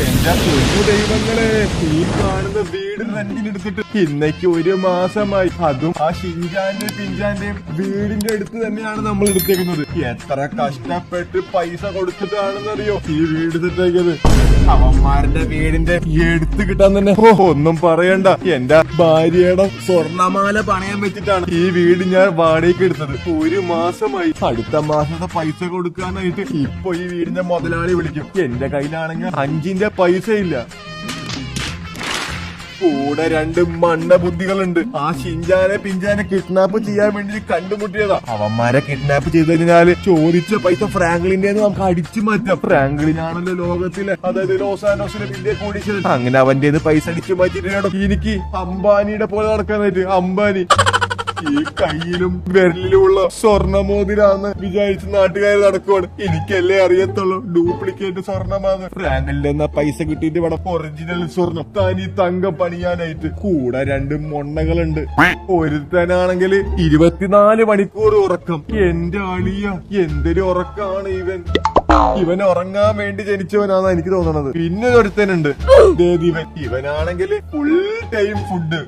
എന്റെ പൊന്നു ദൈവങ്ങളെ, ഈ കാണുന്ന വീട് റെന്റിനെടുത്തിട്ട് ഇന്നേക്ക് 1 മാസമായി. അതും ആ ഷിൻജാന്റെയും പിഞ്ചാന്റെയും വീടിന്റെ അടുത്ത് തന്നെയാണ് നമ്മൾ എടുത്തേക്കുന്നത്. എത്ര കഷ്ടപ്പെട്ട് പൈസ കൊടുത്തിട്ടാണെന്നറിയോ ഈ വീട് സെറ്റാക്കിയത്. അവന്മാരുടെ വീടിന്റെ എടുത്ത് കിട്ടാൻ തന്നെ ഒന്നും പറയണ്ട. എന്റെ ഭാര്യയുടെ സ്വർണമാല പണയം വെച്ചിട്ടാണ് ഈ വീട് ഞാൻ വാടകയ്ക്ക് എടുത്തത്. 1 മാസമായി. അടുത്ത മാസത്തെ പൈസ കൊടുക്കാനായിട്ട് ഇപ്പൊ ഈ വീടിന്റെ മുതലാളി വിളിക്കും. എന്റെ കയ്യിലാണെങ്കിൽ 5ന്റെ പൈസ ഇല്ല. കൂടെ 2 മണ്ണ ബുദ്ധികളുണ്ട്. ആ ഷിൻജാനെ പിഞ്ചാനെ കിഡ്നാപ്പ് ചെയ്യാൻ വേണ്ടി കണ്ടുമുട്ടിയതാ. അവന്മാരെ കിഡ്നാപ്പ് ചെയ്ത് കഴിഞ്ഞാല് ചോദിച്ച പൈസ ഫ്രാങ്ക്ലിന്റെ നമുക്ക് അടിച്ചു മാറ്റാം. ഫ്രാങ്ക്ലിനാണല്ലോ ലോകത്തിലെ, അതായത് ലോസ് ആൻഡോസിലെ വലിയ കോടീശ്വരൻ. അങ്ങനെ അവന്റെ പൈസ അടിച്ചു മാറ്റിട്ട് എനിക്ക് അംബാനിയുടെ പോലെ നടക്കാനായിട്ട്. അംബാനി ഈ കയ്യിലും വിരലിലുമുള്ള സ്വർണ്ണമോതിരാന്ന് വിചാരിച്ച് നാട്ടുകാർ നടക്കുവാണ്. എനിക്കല്ലേ അറിയത്തുള്ളൂ ഡ്യൂപ്ലിക്കേറ്റ് സ്വർണ്ണമാണ്. ഫ്രാങ്കലിന്റെ എന്നാ പൈസ കിട്ടിയിട്ട് ഇവിടെ ഒറിജിനൽ സ്വർണം തനി തങ്കം പണിയാനായിട്ട്. കൂടെ 2 മൊണ്ണകളുണ്ട്. ഒരുത്തനാണെങ്കിൽ 24 മണിക്കൂർ ഉറക്കം. എന്റെ അളിയ എന്തൊരു ഉറക്കാണ് ഇവൻ. ഇവൻ ഉറങ്ങാൻ വേണ്ടി ജനിച്ചവനാണ് എനിക്ക് തോന്നണത്. പിന്നെ ഒരുത്തനുണ്ട് ഇവനാണെങ്കിൽ ഫുൾ ടൈം ഫുഡ്.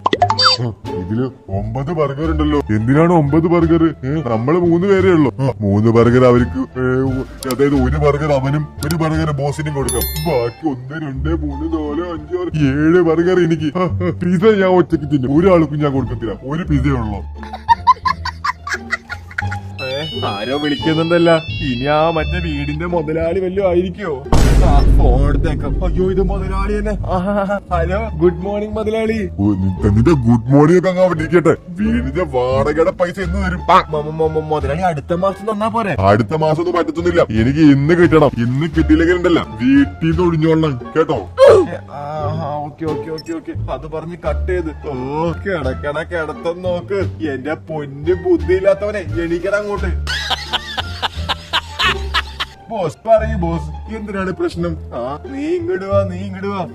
ഇതില് 9 ബർഗർ ഉണ്ടല്ലോ. എന്തിനാണ് 9 ബർഗർ? നമ്മള് 3 പേരേ ഉള്ളൂ. 3 ബർഗർ അവർക്ക്, അതായത് 1 ബർഗർ അവനും 1 ബർഗർ ബോസിനും കൊടുക്കാം. ബാക്കി 1 2 3 4 5 6 7 ബർഗർ എനിക്ക്. പിസ ഞാൻ ഒറ്റയ്ക്ക് തിന്നും. ഒരാൾക്കും ഞാൻ കൊടുക്കത്തില്ല. 1 പിസയേ ഉള്ളൂ. ആരോ വിളിക്കുന്നുണ്ടല്ല. ഇനി ആ മറ്റേ വീടിന്റെ മുതലാളി വല്ലതും ആയിരിക്കോ? ഫോൺ എടുത്തേക്കാം. അയ്യോ, ഇത് മുതലാളി തന്നെ. ഹലോ, ഗുഡ് മോർണിംഗ് മുതലാളി. നിന്റെ ഗുഡ് മോർണിംഗ് ഒക്കെ അങ്ങ് അവിടെ ഇരിക്കട്ടെ. വീടിന്റെ വാടകയുടെ പൈസ എന്ന് തരും? മുതലാളി അടുത്ത മാസം തന്നാ പോരെ? അടുത്ത മാസം ഒന്നും പറ്റത്തൊന്നുമില്ല. എനിക്ക് ഇന്ന് കിട്ടണം. ഇന്ന് കിട്ടിയില്ലെങ്കിൽ ഉണ്ടല്ല വീട്ടിൽ നിന്ന് ഒഴിഞ്ഞോളണം കേട്ടോ. Okay okay okay okay. അത് പറഞ്ഞ് കട്ട് ചെയ്ത്. കിടക്കണ കിടത്തം നോക്ക്. എന്റെ പൊന്ന് ബുദ്ധിയില്ലാത്തവനെ, എണീക്കട അങ്ങോട്ട്. ബോസ് പറയൂ ബോസ്, എന്തിനാണ് പ്രശ്നം? നീ ഇങ്ങിടുവാ.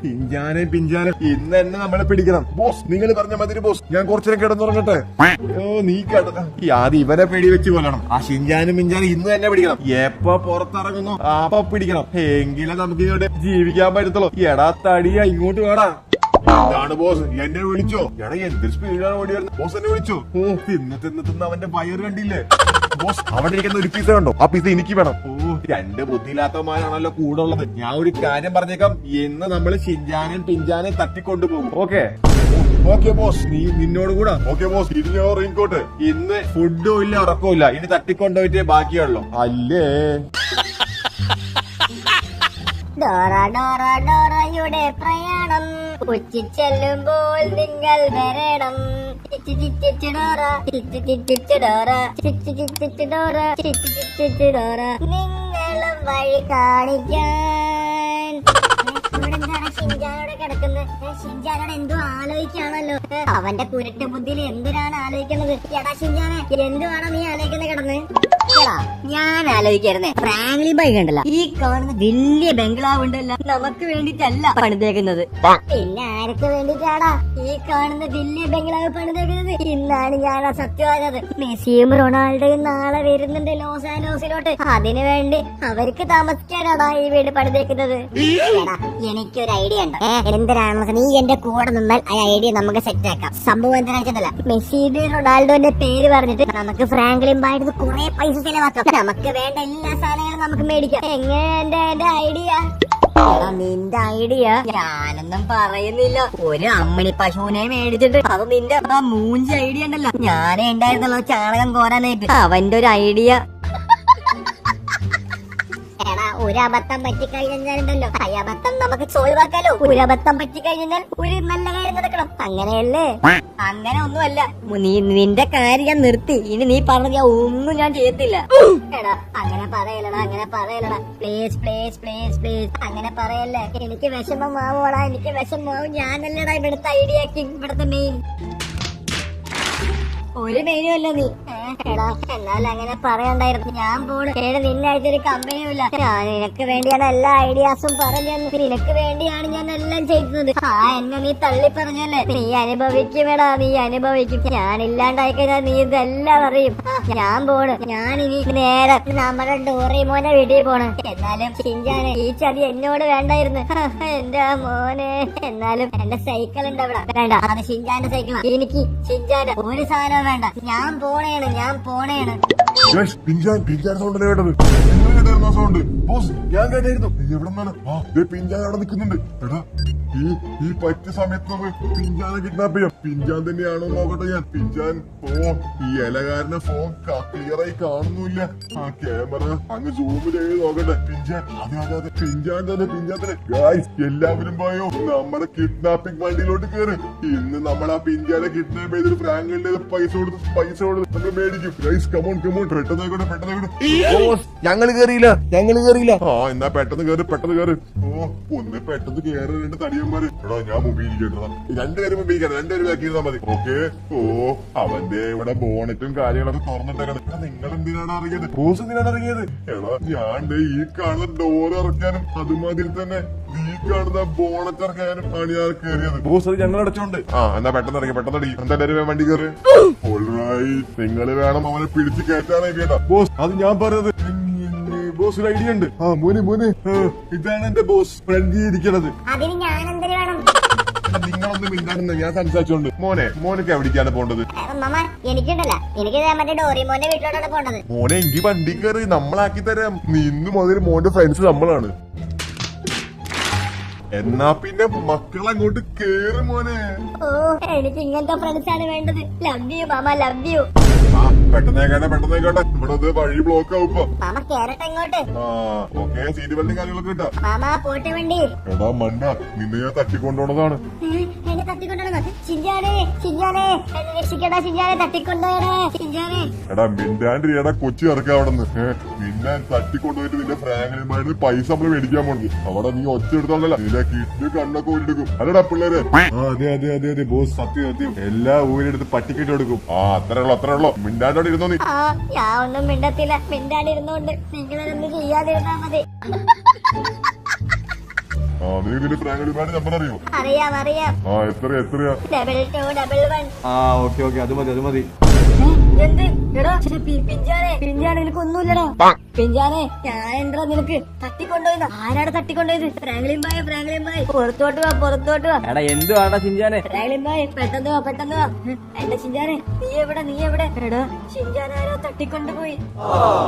പിഞ്ചാനെ ഇന്ന് തന്നെ നമ്മളെ പിടിക്കണം ബോസ്. നിങ്ങൾ പറഞ്ഞ മതി ബോസ്. ഞാൻ കുറച്ചേരം കിടന്നുറങ്ങട്ടെ. നീ ആദ്യം ഇവനെ പേടി വെച്ച് കൊല്ലണം. ആ ഷിൻജാനും പിഞ്ചാനും ഇന്ന് തന്നെ പിടിക്കണം. എപ്പോ പുറത്തിറങ്ങുന്നു അപ്പൊ പിടിക്കണം. എങ്കിലേ നമുക്ക് ഇങ്ങോട്ട് ജീവിക്കാൻ പറ്റത്തുള്ളൂ. എടാ തടിയാ, ഇങ്ങോട്ട് വേടാ. എന്താണ് ബോസ്, എന്നെ വിളിച്ചോ? എടാ എന്തൊരു സ്പീഡാണ് ഓടി വരുന്നത്. ബോസ് എന്നെ വിളിച്ചോ? തിന്ന് അവന്റെ വയറ് കണ്ടില്ലേ ബോസ്? അവിടെ ഇരിക്കുന്ന 1 പീസ കണ്ടോ? ആ പീസ എനിക്ക് വേണം. 2 ബുദ്ധിയില്ലാത്തവന്മാരാണല്ലോ കൂടെ ഉള്ളത്. ഞാൻ ഒരു കാര്യം പറഞ്ഞേക്കാം. ഇന്ന് നമ്മള് ഷിൻജാനും പിഞ്ചാനും തട്ടിക്കൊണ്ടുപോകും. ഓക്കെ ബോസ്, നിന്നോട് കൂടാ. ഓക്കെ ബോസ്, ഇരിഞ്ഞോ റെയിൻകോട്ട്. ഇന്ന് ഫുഡും ഇല്ല ഉറക്കവും ഇല്ല. ഇനി തട്ടിക്കൊണ്ടുപോയിട്ടേ ബാക്കിയുള്ളൂ അല്ലേ? ഡോറ ഡോറ ഡോറയുടെ പ്രയാണം ഉച്ചിച്ചെല്ലുമ്പോൾ നിങ്ങൾ വരണം. നിങ്ങളും വഴി കാണിക്കാൻ. ഷിൻജാനോടെ കിടക്കുന്നത്. ഷിൻജാനോട് എന്തോ ആലോചിക്കാണല്ലോ. അവന്റെ കുരുട്ട് ബുദ്ധിയിൽ എന്തിനാണ് ആലോചിക്കുന്നത്? എടാ ഷിൻജാനെ, എന്തുവാണോ നീ ആലോചിക്കുന്നത് കിടന്ന്? ഞാൻ ആലോചിക്കായിരുന്നേ, ഫ്രാങ്ക്ലിൻ ബൈ കണ്ടല്ല, ഈ കാണുന്ന വലിയ ബംഗ്ലാവ് ഉണ്ടല്ലോ, നമുക്ക് വേണ്ടിട്ടല്ല പണിതേക്കുന്നത്. പിന്നെ ആർക്ക് വേണ്ടിട്ടാടാ ഈ കാണുന്ന വലിയ ബംഗ്ലാവ് പണിതേക്കുന്നത്? ഇന്നാണ് ഞാൻ സത്യം പറഞ്ഞത്. മെസ്സിയും റൊണാൾഡോയും നാളെ വരുന്നുണ്ട് ലോസ് ആൻഡോസിലോട്ട്. അതിനു വേണ്ടി അവർക്ക് താമസിക്കാനാടാ ഈ വീട് പണിതേക്കുന്നത്. എനിക്കൊരു ഐഡിയ ഉണ്ട്. എന്തിനാണെന്ന് നീ എന്റെ കൂടെ നിന്നാൽ ആ ഐഡിയ നമുക്ക് സെറ്റ് ആക്കാം. സംഭവം എന്താണെന്നല്ല, മെസ്സിയുടെ റൊണാൾഡോന്റെ പേര് പറഞ്ഞിട്ട് നമുക്ക് ഫ്രാങ്ക്ലിൻ ബൈ കുറെ പൈസ ചെലവാക്കാം. നമുക്ക് വേണ്ട എല്ലാ സാധനങ്ങളും നമുക്ക് മേടിക്കാം. എങ്ങനെ എന്റെ ഐഡിയ? നിന്റെ ഐഡിയ ഞാനൊന്നും പറയുന്നില്ല. ഒരു അമ്മിണി പശുവിനെ മേടിച്ചിട്ട് അത് നിന്റെ ആ മൂഞ്ചി ഐഡിയ ഉണ്ടല്ലോ, ഞാനേ ഉണ്ടായിരുന്നല്ലോ ചാണകം കോരാനായിട്ട്. അവന്റെ ഒരു ഐഡിയ. ഒരു അബദ്ധം പറ്റിക്കഴിഞ്ഞാലുണ്ടല്ലോ, അബദ്ധം നമുക്ക് ഒഴിവാക്കാലോ. ഒരു അബദ്ധം പറ്റിക്കഴിഞ്ഞാൽ ഒരു നല്ല കാര്യം നടക്കണം, അങ്ങനെയല്ലേ? അങ്ങനെ ഒന്നുമല്ല. നിന്റെ കാര്യം ഞാൻ നിർത്തി. ഇനി നീ പറഞ്ഞ ഒന്നും ഞാൻ ചെയ്യത്തില്ല. എടാ അങ്ങനെ പറയലടാ പ്ലീസ് പ്ലീസ് പ്ലീസ് പ്ലീസ്. അങ്ങനെ പറയല്ലേ. എനിക്ക് വിഷമമാവോടാ, എനിക്ക് വിഷമമാവും. ഞാനല്ലേടാ ഇവിടുത്തെ ഐഡിയ കിങ്, ഇവിടുത്തെ മെയിൻ. ഒരു മെയിനും അല്ല നീ. എടാ എന്നാൽ അങ്ങനെ പറയണ്ടായിരുന്നു. ഞാൻ പോണ്. നിന്നെ അയച്ചൊരു കമ്പനിയുമില്ല. ഞാൻ നിനക്ക് വേണ്ടിയാണ് എല്ലാ ഐഡിയാസും പറഞ്ഞു. നിനക്ക് വേണ്ടിയാണ് ഞാൻ എല്ലാം ചെയ്തത്. എന്നെ നീ തള്ളി പറഞ്ഞല്ലേ, നീ അനുഭവിക്കുമെടാ, നീ അനുഭവിക്കും. ഞാൻ ഇല്ലാണ്ടായി കഴിഞ്ഞാൽ നീ ഇതെല്ലാം അറിയും. ഞാൻ പോണ്. ഞാൻ ഇനി നേരെ നമ്മുടെ ഡോറേമോനെ വീട്ടിൽ പോണ്. എന്നാലും ഷിൻചാനെ ഈ ചതി എന്നോട് വേണ്ടായിരുന്നു എന്റെ മോനെ. എന്നാലും എന്റെ സൈക്കിൾ ഉണ്ട് അവിടെ. വേണ്ട, അത് ഷിൻചാന്റെ സൈക്കിളാണ്. എനിക്ക് ഷിൻചാന്റെ ഒരു സാധനവും വേണ്ട. ഞാൻ പോണേണ്. പിഞ്ചാൻ സൗണ്ടല്ലേ കേട്ടത്? സൗണ്ട് ബോസ് ഞാൻ കേട്ടായിരുന്നു. എവിടെ നിന്നാണ്? പിഞ്ചാൻ അവിടെ നിൽക്കുന്നുണ്ട്. എടാ ഈ പറ്റിയ സമയത്ത് നമുക്ക് പിഞ്ചാനെ കിഡ്നാപ്പ് ചെയ്യാം. പിഞ്ചാൻ തന്നെയാണോ നോക്കട്ടെ ഞാൻ. പിഞ്ചാൻ ഫോൺ, ഈ ഇലകാരന്റെ ഫോൺ ക്ലിയർ ആയി കാണുന്നില്ല. ആ ക്യാമറ അങ്ങ് സൂം ചെയ്ത് നോക്കട്ടെ. പിഞ്ചാൻ അതെ പിഞ്ചാൻ തന്നെ. ഗായ്സ് എല്ലാവരും പോയോ, നമ്മുടെ കിഡ്നാപ്പിംഗ് വണ്ടിയിലോട്ട് കയറി. ഇന്ന് നമ്മൾ ആ പിഞ്ചാനെ കിഡ്നാപ്പ് ചെയ്തൊരു ഫ്രാങ്കിന്റെ പൈസ കൊടുത്ത് നമ്മൾ മേടിക്കും. ഗായ്സ് കമോൺ പെട്ടെന്ന് ഞങ്ങള് കേറിയില്ല. എന്നാ പെട്ടെന്ന് കേറ്. ഒന്ന് പെട്ടെന്ന് കേറി തടിയന്മാര്. എടാ ഞാൻ മുമ്പിൽ ഇരിക്കട്ടാ. രണ്ടുപേരും ബാക്കി ചെയ്താൽ മതി. ഓക്കെ. അവന്റെ ഇവിടെ ബോണറ്റും കാര്യങ്ങളൊക്കെ തുറന്നിട്ടേക്കണ. നിങ്ങൾ എന്തിനാണ് ഇറങ്ങിയത്? ബോസ് എന്തിനാണ് ഇറങ്ങിയത്? എടാ ഞാൻ ഈ കാണുന്ന ഡോർ ഇറക്കാനും അതുമാതിരി തന്നെ ഈ കാണുന്ന ബോണറ്റ് ഇറക്കാനും ആണ് ഞാൻ കയറിയത്. ബോസ് അത് ഞങ്ങൾ അടച്ചോണ്ട്. എന്നാ പെട്ടെന്ന് എന്തായാലും വണ്ടി കയറി. നിങ്ങള് വേണം അവനെ പിടിച്ച് കയറ്റാനായി കേട്ടാ. ബോസ് അത് ഞാൻ പറഞ്ഞത്. ബോസ് ഐഡിയ ഉണ്ട്. മോനെ ഇതാണ് എന്റെ ബോസ് ഫ്രണ്ട് ഇരിക്കണത്. അതിന് ഞാൻ എന്തിനു വേണം? നിങ്ങളൊന്നും മിണ്ടാണെന്ന് ഞാൻ സംസാരിച്ചോണ്ട്. മോനൊക്കെ എവിടേക്കാണ് പോണ്ടത്? മാമ എനിക്കുണ്ടല്ല, എനിക്ക് മറ്റേ ഡോറിമോന്റെ വീട്ടിലോട്ടാണ് പോണ്ടത്. മോനെ എങ്കിൽ വണ്ടി കയറി, നമ്മളാക്കി തരാം. ഇന്ന് മുതൽ മോന്റെ ഫ്രണ്ട്സ് നമ്മളാണ്. എന്നാ പിന്നെ മക്കളങ്ങോട്ട് കേറ് മോനെ. എനിക്ക് ഇങ്ങനത്തെ ഫ്രണ്ട്സ് ആണ് വേണ്ടത്. ലവ് യു മാമ, ലവ് യു. പെട്ടെന്നേക്കട്ടെ. ഇവിടെ വഴി ബ്ലോക്ക് ആവുമ്പോ മാമ കേറട്ടെ ഇങ്ങോട്ട്. ഓക്കെ. സീറ്റ് ബെൽറ്റും കാര്യങ്ങളൊക്കെ കിട്ടാ. മാമ പോട്ടെ വണ്ടി. എടാ മണ്ട, നിന്നെ ഞാൻ തട്ടിക്കൊണ്ടുപോണതാണ്. എന്നെ തട്ടിക്കൊണ്ടുപോകണം. ഷിൻചാനെ എന്നെ രക്ഷിക്കടാ. ഷിൻചാനെ തട്ടിക്കൊണ്ടുപോകണേ. ഷിൻചാനെ എടാ മിണ്ടാണ്ടിരിയടാ, കൊച്ചി ഇറക്കാം അവിടെ നിന്ന്. നിന്നെ തട്ടിക്കൊണ്ടുപോയിട്ട് നിന്റെ ഫ്രാങ്ക്ലിന്മാരിൽ പൈസ നമ്മള് മേടിക്കാൻ പോണത്. അവിടെ നീ ഒച്ച എടുത്തോണ്ടല്ല, നിന്റെ കിറ്റ് കണ്ണൊക്കെ ഊരിടുക്കും. അല്ലടാ പിള്ളേര്. അതെ ബോസ്, സത്യം എല്ലാ ഊരെടുത്ത് പട്ടിക്കെട്ട് കൊടുക്കും. അത്രേ ഉള്ളൂ. മിണ്ടാണ്ടോടെ ഇരുന്നോ നീ. ഞാൻ ഒന്നും മിണ്ടത്തില്ല. മിണ്ടാണ്ടിരുന്നോണ്ട് നിങ്ങളൊന്നും ചെയ്യാതിരുന്നാ മതി. നീ നിന്റെ ഫ്രാങ്ക്ലിന്മാരുടെ നമ്പർ അറിയോ? അറിയാം. എത്രയാ? 2211. ഓക്കെ അത് മതി. എന്ത് എടാ പിഞ്ചാനെ നിനക്കൊന്നുമില്ലടാ. പിഞ്ചാനെ ഞാൻ എന്താ നിനക്ക് തട്ടിക്കൊണ്ടുപോയത്? ആരാണ് തട്ടിക്കൊണ്ടുപോയത്? ഫ്രാങ്ക്ലിൻ ബായ് പുറത്തോട്ട് വാ. എടാ എന്തുവാടാ ഷിൻചാനെ? ഫ്രാങ്ക്ലിൻ ബായ് പെട്ടെന്ന് വാ. എന്റെ ഷിൻചാനെ നീ എവിടെ? എടാ ഷിൻചാനെ ആരോ തട്ടിക്കൊണ്ടുപോയി.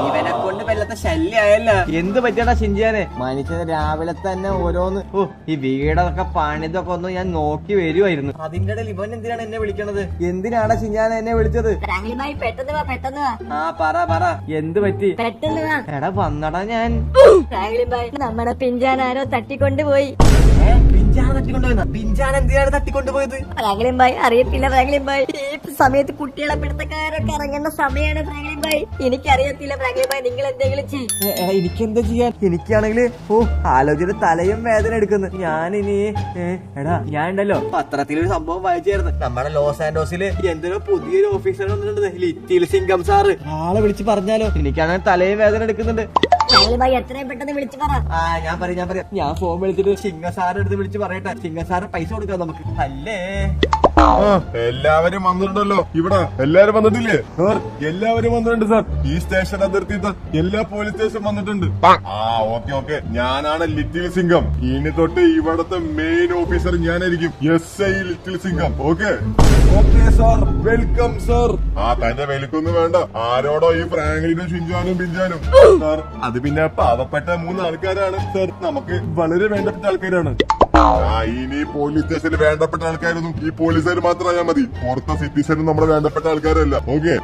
ഇവനെ കൊണ്ട് വല്ലാത്ത ശല്യായല്ല. എന്ത് പറ്റിയടാ ഷിൻചാനെ? മനുഷ്യന് രാവിലെ തന്നെ ഓരോന്ന്. ഈ വീടൊക്കെ പണിതൊക്കെ ഒന്ന് ഞാൻ നോക്കി വരുമായിരുന്നു. അതിന്റെ ഇടയിൽ ഇവൻ എന്തിനാണ് എന്നെ വിളിക്കണത്? എന്തിനാണ് ഷിൻചാനെ എന്നെ വിളിച്ചത്? ഫ്രാങ്ക്ലിൻ ബായ് പെട്ടെന്ന് വാ. പറ എന്ത് പറ്റി? പെട്ടെന്ന് വാ. എടാ വന്നടാ ഞാൻ. ഫ്രാങ്ക്ലിൻ ബായ് നമ്മുടെ പിഞ്ചാൻ ആരോ തട്ടിക്കൊണ്ടുപോയി. പിഞ്ചാൻ തട്ടിക്കൊണ്ടുപോയി? പിഞ്ചാൻ എന്തിനാണ് തട്ടിക്കൊണ്ടുപോയത്? ഫ്രാങ്ക്ലിൻ ബായ് അറിയത്തില്ല. ഫ്രാങ്ക്ലിൻ ബായ് ഈ സമയത്ത് കുട്ടികളെ പിടുത്തക്കാരൊക്കെ ഇറങ്ങുന്ന സമയമാണ്. ഫ്രാങ്ക്ലിൻ ബായ് എനിക്കറിയത്തില്ല. ഫ്രാങ്ക്ലിൻ ബായ് നിങ്ങൾ എന്തെങ്കിലും ചെയ്യും. എനിക്കെന്താ ചെയ്യാൻ? എനിക്കാണെങ്കിൽ ആലോചന തലയും വേദന എടുക്കുന്നു. ഞാനിനി ഞാൻ ഉണ്ടല്ലോ പത്രത്തിലൊരു സംഭവം വായിച്ചായിരുന്നു. നമ്മുടെ ലോസ് ആൻഡോസില് എന്തൊരു പുതിയൊരു ഓഫീസർ വന്നിട്ടുണ്ട്, ലിറ്റിൽ സിംഗം സാറ്. ആളെ വിളിച്ച് പറഞ്ഞാലോ? എനിക്കാണെങ്കിൽ തലയും വേദന എടുക്കുന്നുണ്ട്. ഫ്രാങ്ക്ലിൻ ബായ് എത്രയും പെട്ടെന്ന് വിളിച്ചു പറ. ഞാൻ പറയാം. ഞാൻ ഫോൺ വിളിച്ചിട്ട് സിംഗസാറ് എടുത്ത് വിളിച്ച് പറയട്ടെ. സിംഗസാറ് പൈസ കൊടുക്കാം നമുക്ക്. അല്ലേ എല്ലാവരും വന്നിട്ടുണ്ടല്ലോ. ഇവിടെ എല്ലാരും വന്നിട്ടില്ലേ സാർ? എല്ലാവരും വന്നിട്ടുണ്ട് സാർ. ഈ സ്റ്റേഷൻ അതിർത്തി എല്ലാ പോലീസ് സ്റ്റേഷൻ വന്നിട്ടുണ്ട്. ഓക്കെ. ഞാനാണ് ലിറ്റിൽ സിംഗം. ഇനി തൊട്ട് ഇവിടത്തെ മെയിൻ ഓഫീസർ ഞാനായിരിക്കും. SI little Singam. Okay sir. Welcome sir. തന്റെ വെൽക്കൊന്നും വേണ്ട. ആരോടോ ഈ ഫ്രാങ്ക്ലിനും ഷിൻചാനും പിഞ്ചാനും? സാർ അത് പിന്നെ പാവപ്പെട്ട 3 ആൾക്കാരാണ് സാർ. നമുക്ക് വളരെ വേണ്ടപ്പെട്ട ആൾക്കാരാണ്. ഇനി പോലീസ് സ്റ്റേഷനിൽ വേണ്ടപ്പെട്ട ആൾക്കാരൊന്നും ഈ പോലീസുകാർ മാത്രമായാൽ മതി. പുറത്തെ സിറ്റിസനും നമ്മുടെ വേണ്ടപ്പെട്ട ആൾക്കാരല്ല. ഓക്കെ.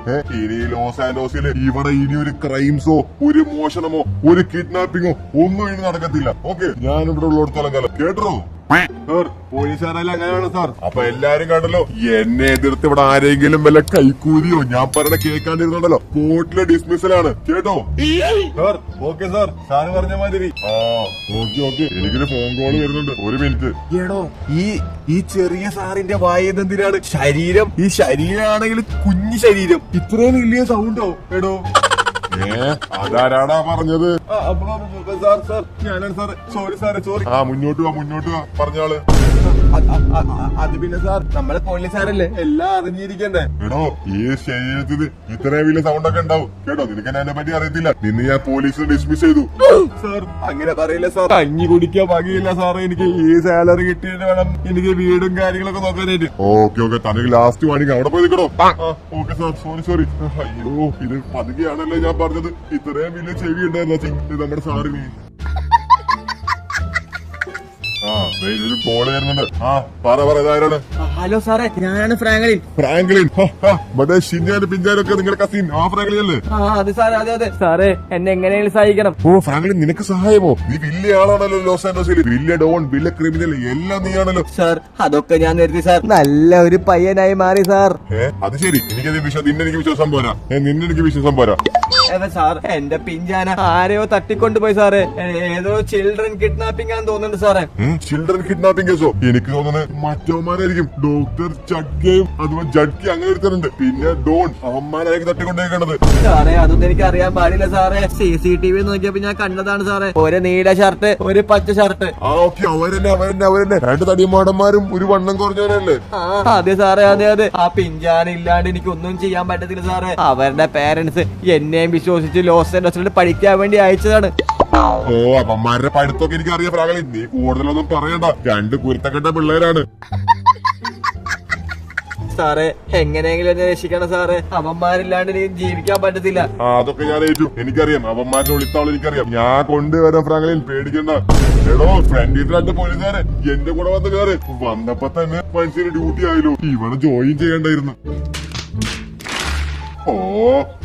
ഇനി ലോസ് ആൻഡോസില് ഇവിടെ ഇനി ഒരു ക്രൈംസോ ഒരു മോഷണമോ ഒരു കിഡ്നാപ്പിങ്ങോ ഒന്നും ഇനി നടക്കത്തില്ല. ഓക്കെ. ഞാനിവിടെ ഉള്ളിടത്തോളം കാലം കേട്ടോ സാർ. പോലീസുകാരെല്ലാം അങ്ങനെയാണ് സാർ. അപ്പൊ എല്ലാരും കണ്ടല്ലോ, എന്നെ എതിർത്ത് ഇവിടെ ആരെങ്കിലും വല്ല കൈക്കൂലിയോ ഞാൻ പറയണ കേൾക്കാണ്ടിരുന്നുണ്ടല്ലോ, കോർട്ടിലെ ഡിസ്മിസലാണ് കേട്ടോ. Sir okay sir. സാറ് പറഞ്ഞ മാതിരി. ഓക്കെ. എനിക്കൊരു ഫോൺ കോൾ വരുന്നുണ്ട്. 1 മിനിറ്റ്. ഏടോ ഈ ചെറിയ സാറിന്റെ വായതെന്തിനാണ്? ഈ ശരീരമാണെങ്കിൽ കുഞ്ഞു ഈ ശരീരം ഇത്രയും വലിയ സൗണ്ടോ എടോ? അതാരാടാ പറഞ്ഞത്? സാർ സാർ ഞാനാണ് സാർ. സോറി സാറേ സോറി. മുന്നോട്ട് വാ പറഞ്ഞാള്. അത് പിന്നെ സാർ നമ്മളെ പോലീസുകാരല്ലേ എല്ലാം അറിഞ്ഞിരിക്കണ്ടേ. എടോ ഈ ശരീരത്തിന് ഇത്രയും വലിയ സൗണ്ട് ഒക്കെ ഉണ്ടാവും കേട്ടോ. നിനക്ക് എന്നെ പറ്റി അറിയത്തില്ല. നിന്നെ ഞാൻ പോലീസിനെ ഡിസ്മിസ് ചെയ്തു. സാർ അങ്ങനെ പറയില്ല സാർ. കഞ്ഞി കുടിക്കാൻ വകയില്ല സാറേ. എനിക്ക് ഈ സാലറി കിട്ടിയിട്ട് വേണം എനിക്ക് വീടും കാര്യങ്ങളൊക്കെ നോക്കാനായിട്ട്. ഓക്കെ തനിക്ക് ലാസ്റ്റ് വാണിക്ക് അവിടെ പോയി നിൽക്കണോ? Okay sir sorry. അയ്യോ ഇത് പതുക്കെയാണല്ലേ ഞാൻ പറഞ്ഞത്. ഇത്രയും വലിയ ചെവി ഉണ്ടായിരുന്നു നമ്മുടെ സാറിന്. ഒരു കോള് വരുന്നുണ്ട്. പറ ഇതാരാണ്? ഹലോ സാറേ, ഞാനാണ് ഫ്രാങ്ക്ലിൻ. മറ്റേ ഷിൻജാനും പിഞ്ചാനും ഒക്കെ നിങ്ങളുടെ കസിൻ ഫ്രാങ്ക്ലിൻ അല്ലേ? അതെ സാറേ, അതെ സാറേ, എന്നെ എങ്ങനെയെങ്കിലും സഹായിക്കണം. ഫ്രാങ്ക്ലിൻ നിനക്ക് സഹായമോ? നീ വലിയ ആളാണല്ലോ ലോസ് ആൻഡോസിൽ. വലിയ ഡോൺ, വലിയ ക്രിമിനൽ എല്ലാം നീയാണല്ലോ. സാർ അതൊക്കെ ഞാൻ നിർത്തി സാർ. നല്ല ഒരു പയ്യനായി മാറി സാർ. അത് ശരി. നിന്നെ എനിക്ക് വിശ്വാസം പോരാ. നിന്നെനിക്ക് വിശ്വാസം പോരാ. സാർ എന്റെ പിഞ്ചാന ആരെയോ തട്ടിക്കൊണ്ടുപോയി സാറേ. ഏതോ ചിൽഡ്രൻ കിഡ്നാപ്പിംഗ് ആണെന്ന് തോന്നുന്നുണ്ട് സാറേ. ചിൽഡ്രൻ കിഡ്നാപ്പിംഗ് കേസോ? എനിക്ക് തോന്നുന്നത് മറ്റവന്മാരായിരിക്കും. ഡോക്ടർ ചഡ്കയും അതുപോലെ ജഡ്കി അങ്ങനെ ഒരുത്തരുണ്ട്. പിന്നെ ഡോൺ അവന്മാരായിരിക്കും തട്ടിക്കൊണ്ടേക്കണത്. സാറേ അതൊന്നും എനിക്ക് അറിയാൻ പാടില്ല സാറേ. CCTV നോക്കിയപ്പോ ഞാൻ കണ്ടതാണ് സാറേ. ഒരു നീല ഷർട്ട്, ഒരു പച്ച ഷർട്ട്. ഓക്കെ അവരെന്നെ രണ്ട് തടിമാടന്മാരും ഒരു വണ്ണം കുറഞ്ഞവരല്ലേ? അതെ സാറേ, അതെ. ആ പിഞ്ചാനില്ലാണ്ട് എനിക്ക് ഒന്നും ചെയ്യാൻ പറ്റത്തില്ല സാറേ. അവരുടെ പേരന്റ്സ് എന്നെയും വിശ്വസിച്ച് ലോസ് ആൻഡോസിൽ പഠിക്കാൻ വേണ്ടി അയച്ചതാണ്. അവന്മാരുടെ പഠിത്തമൊക്കെ എനിക്ക് അറിയാം പ്രാഗലി. നീ കൂടുതലൊന്നും പറയണ്ട. രണ്ട് കുരുത്തക്കെട്ട പിള്ളേരാണ് സാറേ. എങ്ങനെയെങ്കിലും എന്നെ രക്ഷിക്കണം സാറേ. അവന്മാരില്ലാണ്ട് എനിക്ക് ജീവിക്കാൻ പറ്റത്തില്ല. അതൊക്കെ ഞാൻ ഏറ്റു. എനിക്കറിയാം അവന്മാരുടെ ഒളിത്താൾ എനിക്കറിയാം. ഞാൻ കൊണ്ടുവരാം ഫ്രാങ്ക്ലിൻ, പേടിക്കണ്ട. എടോ ഫ്രണ്ടിൽ രണ്ട് പോലീസുകാരെ എന്റെ കൂടെ വന്ന് കയറി. വന്നപ്പോ തന്നെ മനുഷ്യന് ഡ്യൂട്ടി ആയല്ലോ. ഇവനെ ജോയിൻ ചെയ്യണ്ടായിരുന്നു.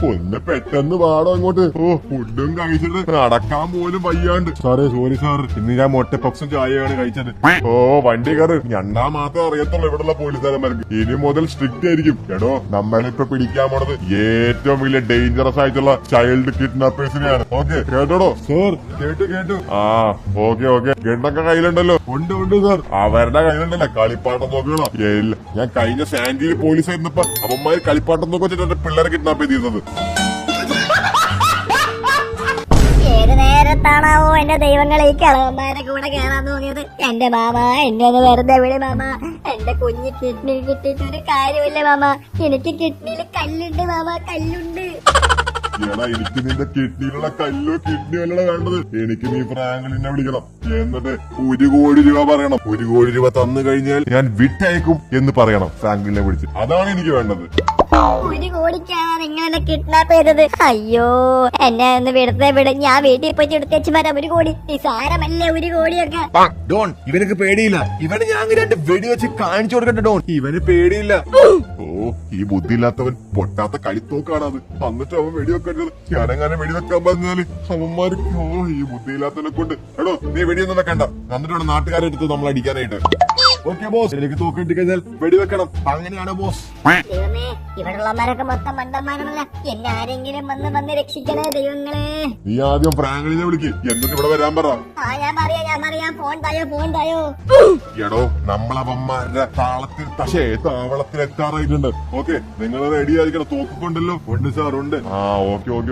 ഒന്ന് പെട്ടെന്ന് പാടോ ഇങ്ങോട്ട്. ഫുഡും കഴിച്ചിട്ട് നടക്കാൻ പോലും വയ്യാണ്ട്. സാറേ സോറി സാർ. ഇന്ന് ഞാൻ മൊട്ട പപ്സും ചായയാണ് കഴിച്ചത്. വണ്ടി കയറ്. ഞണ്ണാ മാത്രമേ അറിയത്തുള്ളൂ ഇവിടെയുള്ള പോലീസുകാരന്മാർക്ക്. ഇനി മുതൽ സ്ട്രിക്റ്റ് ആയിരിക്കും. എടോ നമ്മളിപ്പോ പിടിക്കാൻ പോണത് ഏറ്റവും വലിയ ഡേഞ്ചറസ് ആയിട്ടുള്ള ചൈൽഡ് കിഡ്നാപ്പേഴ്സിനെയാണ്. ഓക്കെ കേട്ടോടോ? സാർ കേട്ടു. ഓക്കെ ഗണ്ണൊക്കെ കയ്യിലുണ്ടല്ലോ? ഉണ്ട് സാർ. അവരുടെ കയ്യിലുണ്ടല്ലോ കളിപ്പാട്ടം നോക്കണം. ഞാൻ കഴിഞ്ഞ സാൻഡിയിൽ പോലീസ് ആയിരുന്നപ്പോ അവന്മാര് കളിപ്പാട്ടം നോക്കിച്ചിട്ട് പിള്ളേരെ കിഡ്നാപ്പ് ചെയ്തിരുന്നത്. ഏത് നേരത്താണാവോ എന്റെ ദൈവങ്ങളെ ഈ കളവന്മാരെ കൂടെ കേറാൻ തോന്നിയത്? എന്റെ മാമ എന്നെ ഒന്ന് വെറുതെ വിളി മാമ. എന്റെ കുഞ്ഞ് കിഡ്നി കിട്ടിയിട്ട് ഒരു കാര്യമില്ല മാമ. എനിക്ക് കിഡ്നിയിൽ കല്ലുണ്ട് മാമ, കല്ലുണ്ട്. എനിക്ക് നിന്റെ കിഡ്നിയിലുള്ള കല്ലോ കിഡ്നിയല്ല വേണ്ടത്. എനിക്ക് നീ ഫ്രാങ്ക്ലിനെ വിളിക്കണം. എന്നിട്ട് 1 കോടി രൂപ പറയണം. 1 കോടി രൂപ തന്നു കഴിഞ്ഞാൽ ഞാൻ വിട്ടയക്കും എന്ന് പറയണം ഫ്രാങ്ക്ലിനെ വിളിച്ച്. അതാണ് എനിക്ക് വേണ്ടത്. 1 കോടിക്കാണ് നിങ്ങൾ എന്നെ കിഡ്നാപ്പ് ചെയ്തത്. അയ്യോ എന്നെ ഒന്ന് വിടത്തെ വിട. ഞാൻ വീട്ടിൽ പോയി എടുത്തേച്ച് വരാം. 1 കോടി നിസാരമല്ലേ 1 കോടിയൊക്കെ. ഡോൺ ഇവനക്ക് പേടിയില്ല. ഇവന് ഞാൻ 2 വെടിവെച്ച് കാണിച്ചു കൊടുക്കട്ടെ ഡോൺ. ഇവന് പേടിയില്ല. ഈ ബുദ്ധിയില്ലാത്തവൻ പൊട്ടാത്ത കളിത്തോക്കാണ് അത്. എന്നിട്ട് അവൻ വെടിവെക്കരുത്. ഞാനെങ്ങനെ വെടിവെക്കാൻ പറഞ്ഞാല് അവന്മാര് ഈ ബുദ്ധിയില്ലാത്തവനെ കൊണ്ട്. എടോ നീ വെടിയൊന്നും വെക്കണ്ട. എന്നിട്ടാണ് നാട്ടുകാരെ എടുത്ത് നമ്മൾ അടിക്കാനായിട്ട്. Okay boss. എനിക്ക് തോക്കിട്ട് കഴിഞ്ഞാൽ വെടിവെക്കണം. അങ്ങനെയാണ് ബോസ്. ദൈവമേ ഇവിടെയുള്ളവന്മാരൊക്കെ മൊത്തം മണ്ടന്മാരാണല്ലോ. എന്നെ ആരെങ്കിലും വന്ന് രക്ഷിക്കണേ ദൈവങ്ങളെ. നീ ആദ്യം ഫ്രാങ്ക്ലിനെ വിളിക്ക്. എന്നിട്ട് ഇവിടെ വരാൻ പറ. ഞാൻ പറയാം. ഫോൺ തായോ. എടോ നമ്മളവന്മാരുടെ താവളത്തിൽ എത്താറായിട്ടുണ്ട്. ഓക്കെ നിങ്ങൾ റെഡി ആയിരിക്കണം. തോക്കൊണ്ടല്ലോ? ഉണ്ട് സാർ ഉണ്ട്.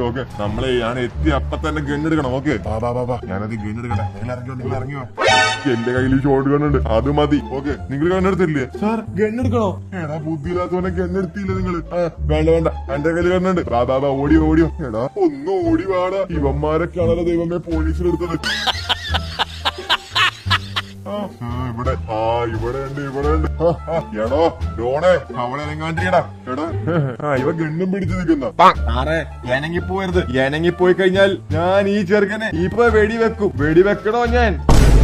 ഓക്കെ നമ്മളെ ഞാൻ എത്തി അപ്പൊ തന്നെ ഗണ്ണെടുക്കണം. ഓക്കെ ബാബാ ഞാനത് ഗണ്ണെടുക്കട്ടെ. നിങ്ങൾ ഇറങ്ങിയോ? എന്റെ കയ്യിൽ ഷോട്ട് ഗണ്ണുണ്ട്, അത് മതി. ഓക്കെ നിങ്ങൾ ഗണ്ണെടുത്തില്ലേ? സാർ ഗണ്ണെടുക്കണോ? എടാ ബുദ്ധിയില്ലാത്തവനെ ഗണ്ണെടുത്തില്ല നിങ്ങൾ? വേണ്ട എന്റെ കയ്യിൽ ഗണ്ണുണ്ട്. ബാബാ ഓടിയോ. എടാ ഒന്ന് ഓടി വാടാ. ഇവന്മാരൊക്കെയാണല്ലോ ദൈവമേ പോലീസിലെടുത്തത്. ഇവിടെ ഉണ്ട്. എടോ ഡോണേ അവിടെ ഇറങ്ങാണ്ടിരിക്കടാ. എടാ ഇവ ഗണ്ണും പിടിച്ചു നിൽക്കുന്ന. സാറേ എനങ്ങിപ്പോയരുത്. എനങ്ങിപ്പോയി കഴിഞ്ഞാൽ ഞാൻ ഈ ചെറുക്കനെ ഇപ്പൊ വെടിവെക്കണോ ഞാൻ?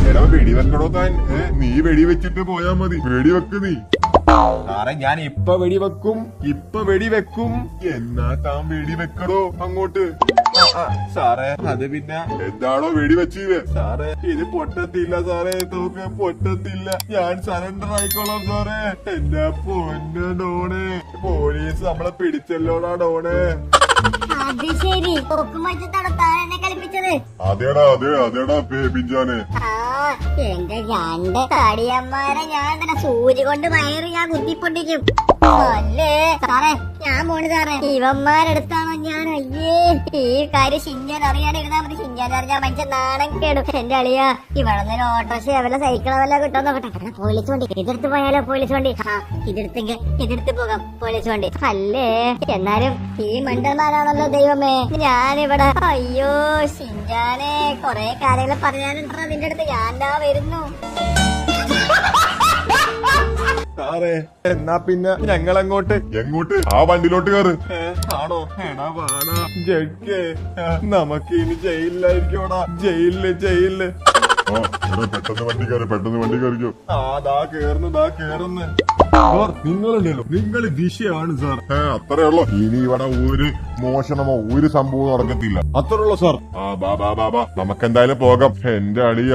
എടാ വെടിവെക്കണോ താൻ? നീ വെടിവെച്ചിട്ട് പോയാ മതി. വെടിവെക്ക് നീ. സാറേ ഞാൻ ഇപ്പൊ വെടിവെക്കും. എന്നാ താൻ വെടിവെക്കടോ അങ്ങോട്ട്. സാറേ അത് പിന്നെ എന്താണോ വെടിവെച്ചില്ലേ? സാറേ ഇത് പൊട്ടത്തില്ല സാറേ. തോക്ക് പൊട്ടത്തില്ല. ഞാൻ സറണ്ടർ ആയിക്കോളാം സാറേ. എന്റെ പൊന്ന ഡോണേ, പോലീസ് നമ്മളെ പിടിച്ചല്ലോടാ ഡോണേ. അത് ശരി. തോക്കും വെച്ചിട്ടാണ് താൻ എന്നെ കളിപ്പിച്ചത്. അതേടാ പിഞ്ചാനെ. എന്റെ രണ്ട് തടിയന്മാരെ ഞാൻ തന്നെ സൂചി കൊണ്ട് വയറ് ഞാൻ കുത്തിപ്പൊട്ടിക്കും. അല്ലേ സാറേ, ഞാൻ പോണു സാറേ. ഇവന്മാരെടുത്താണോ ഞാൻ? അയ്യേ, ഈ കാര്യം ഷിൻജാൻ അറിയാണ്ടിരുന്നാ മതി. ഷിൻജാൻ അറിഞ്ഞാൽ മനുഷ്യൻ നാണം കേടും. എന്റെ അളിയാ, ഇവിടെ നിന്ന് ഓട്ടോറിക്ഷ വല്ല സൈക്കിളോ വല്ല കിട്ടുമോ നോക്കട്ടെ. പോലീസ് വണ്ടി ഇതെടുത്ത് പോയാലോ? പോലീസ് വണ്ടി ഇതെടുത്ത് പോകാം. പോലീസ് വണ്ടി അല്ലേ? എന്നാലും ഈ മണ്ടന്മാരാണല്ലോ ദൈവമേ. ഞാനിവിടെ അയ്യോ ഷിൻജാനെ കൊറേ കാര്യങ്ങൾ പറയാനുണ്ടോ നിന്റെ അടുത്ത്? ഞാൻ വരുന്നു. സാറേ, എന്നാ പിന്നെ ഞങ്ങളങ്ങോട്ട്. എങ്ങോട്ട്? ആ വണ്ടിയിലോട്ട് കയറ്. ആണോ? എടാ വാടാ ജഡ്ജേ, നമുക്ക് ഇനി ജയിലിലായിരിക്കോടാ. ജയിലില്. ആ എടാ, പെട്ടെന്ന് വണ്ടി കയറിക്കോ. ദാ കേറുന്നു. നിങ്ങളുണ്ടല്ലോ, നിങ്ങൾ വിഷയമാണ് സാർ. അത്രേ ഉള്ളൂ. ഇനി ഇവിടെ ഒരു മോഷണമോ ഒരു സംഭവം നടക്കത്തില്ല. അത്രേ ഉള്ളൂ സാർ. ബാ നമുക്കെന്തായാലും പോകാം. എന്റെ അളിയ,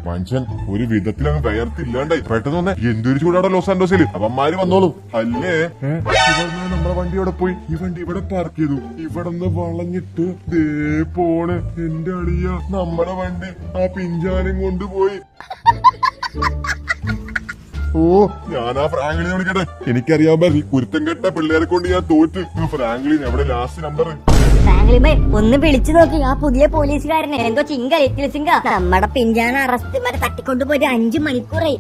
മനുഷ്യൻ ഒരു വിധത്തിലങ്ങ് വയർത്തില്ലാണ്ടായി. പെട്ടെന്ന് വന്നേ, എന്തൊരു ചൂടാടോ ലോസ് ആൻഡോസിൽ. അവന്മാര് വന്നോളും. അല്ലേ, നമ്മുടെ വണ്ടി അവിടെ പോയി. ഈ വണ്ടി ഇവിടെ പാർക്ക് ചെയ്തു. ഇവിടെ നിന്ന് വളഞ്ഞിട്ട് ദേ പോണ്. എന്റെ അളിയ, നമ്മുടെ വണ്ടി ആ പിഞ്ചാനും കൊണ്ടുപോയി. ഞാൻ ആ ഫ്രാങ്ക്ലിനെ വിളിക്കട്ടെ. എനിക്കറിയാമോ, ഈ കുരുത്തം കെട്ട പിള്ളേരെ കൊണ്ട് ഞാൻ തോറ്റ്. ഫ്രാങ്ക്ലിൻ എവിടെ ലാസ്റ്റ് നമ്പർ? ഫ്രാങ്ക്ലിൻ ഒന്ന് വിളിച്ചു നോക്കി. ആ പുതിയ പോലീസുകാരനെ എന്തോ ചിങ്ക നമ്മുടെ പിഞ്ചാന അറസ്റ്റ് വരെ തട്ടിക്കൊണ്ടുപോയി 5 മണിക്കൂറായി.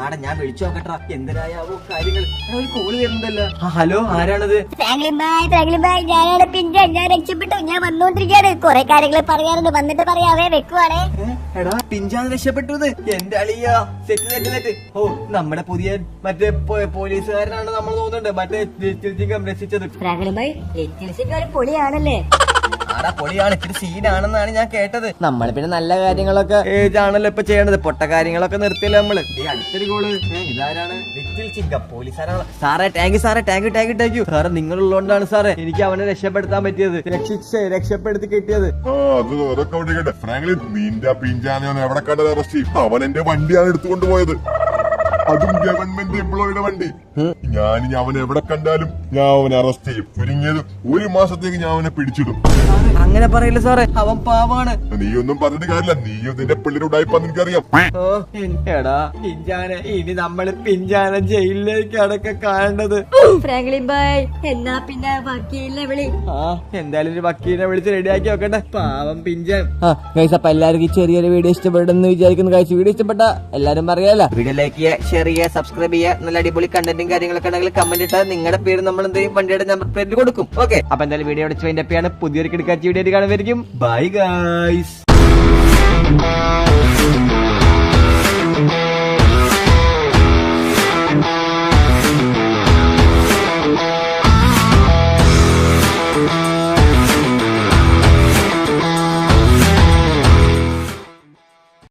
ആടെ ഞാൻ വിളിച്ചു നോക്കട്ടാ, എന്തിനായാവോ കാര്യങ്ങൾ. ഒരു കോള് വരുന്നുണ്ടല്ലോ. ഹലോ, ആരാണത്? ഫ്രാങ്ക്ലിൻ ബായ്, ഞാനാണ് പിഞ്ചാൻ. ഞാൻ രക്ഷപ്പെട്ടു. ഞാൻ വന്നോണ്ടിരിക്കാണ്. കുറെ കാര്യങ്ങൾ പറയാറുണ്ട്, വന്നിട്ട് പറയാവേ. വെക്കുവാണേ. എടാ, പിഞ്ചാൻ രക്ഷപ്പെട്ടത്. എന്റെ അളിയ, സെറ്റ്. ഓ, നമ്മുടെ പുതിയ മറ്റേ പോലീസുകാരനാണ് നമ്മൾ തോന്നുന്നുണ്ട്. മറ്റേ രക്ഷിച്ചത്. ഫ്രാങ്ക്ലിൻ ബായ്, ഒരു പൊളിയാണല്ലേ? ആടാ, പൊളിയാണ്. ഇത്തിരി സീനാണെന്നാണ് ഞാൻ കേട്ടത്. നമ്മൾ പിന്നെ നല്ല കാര്യങ്ങളൊക്കെ ആണല്ലോ ഇപ്പൊ ചെയ്യേണ്ടത്. പൊട്ട കാര്യങ്ങളൊക്കെ നിർത്തിയല്ലോ നമ്മള്. ഈ അടുത്തൊരു കോള്. ഇതാരാണ്? ലിറ്റിൽ ചിങ്ക, പോലീസുകാരാണ്. സാറേ, താങ്ക് യു സാറേ. താങ്ക് യു സാറേ. നിങ്ങളുള്ളതുകൊണ്ടാണ് സാറേ എനിക്ക് അവനെ രക്ഷപ്പെടുത്താൻ പറ്റിയത്. രക്ഷപ്പെടുത്തി കിട്ടിയത്. ഫ്രാങ്ക്ലിൻ, നിന്റെ പിഞ്ചാനെ എവിടെ കണ്ടത് അറസ്റ്റ് ചെയ്യും? അവൻ എന്റെ വണ്ടിയാണ് എടുത്തുകൊണ്ടുപോയത്. അതും ഗവൺമെന്റ് എംപ്ലോയിയുടെ വണ്ടി. ഞാൻ അവൻ എവിടെ കണ്ടാലും ഞാൻ അവനെ അറസ്റ്റ് ചെയ്യും. ചുരുങ്ങിയത് 1 മാസത്തേക്ക് ഞാൻ അവനെ പിടിച്ചിടും. അങ്ങനെ പറയില്ല സാറേ, അവൻ പാവാണ്. നീ ഒന്നും പറഞ്ഞിട്ട് കാര്യമില്ല. നീയും നിന്റെ പിള്ളേരുണ്ടായിപ്പോ എനിക്കറിയാം. എടാ പിഞ്ചാനെ, ഇനി നമ്മള് പിഞ്ചാനെ ജയിലിലേക്ക് അടക്ക കാണേണ്ടത്. ഫ്രാങ്ക്ലിൻ ബായ്, എന്നാ പിന്നെ വക്കീലിനെ വിളി. എന്തായാലും ഒരു വക്കീലിനെ വിളിച്ച് റെഡിയാക്കി വെക്കട്ടെ. പാവം പിഞ്ചാൻ. അപ്പൊ എല്ലാവർക്കും ചെറിയൊരു വീഡിയോ ഇഷ്ടപ്പെടുന്നു വിചാരിക്കുന്നു. വീഡിയോ ഇഷ്ടപ്പെട്ട എല്ലാരും പറയാലോ. വീഡിയോ ലൈക്ക് ചെയ്യുക, ഷെയർ ചെയ്യുക, സബ്സ്ക്രൈബ് ചെയ്യുക. നല്ല അടിപൊളി കണ്ടന്റും കാര്യങ്ങളൊക്കെ ഉണ്ടെങ്കിൽ കമന്റ് ഇട്ടാൽ നിങ്ങളുടെ പേര് നമ്മൾ എന്തെങ്കിലും വണ്ടിയുടെ നമ്പർ പ്ലേറ്റ് കൊടുക്കും. ഓക്കെ, അപ്പൊ എന്തായാലും വീഡിയോ അടിച്ച് അതിന്റെ പേരാണ്. പുതിയൊരു കിടക്കാച്ച വീഡിയോ കാണുമായിരിക്കും. Bye guys.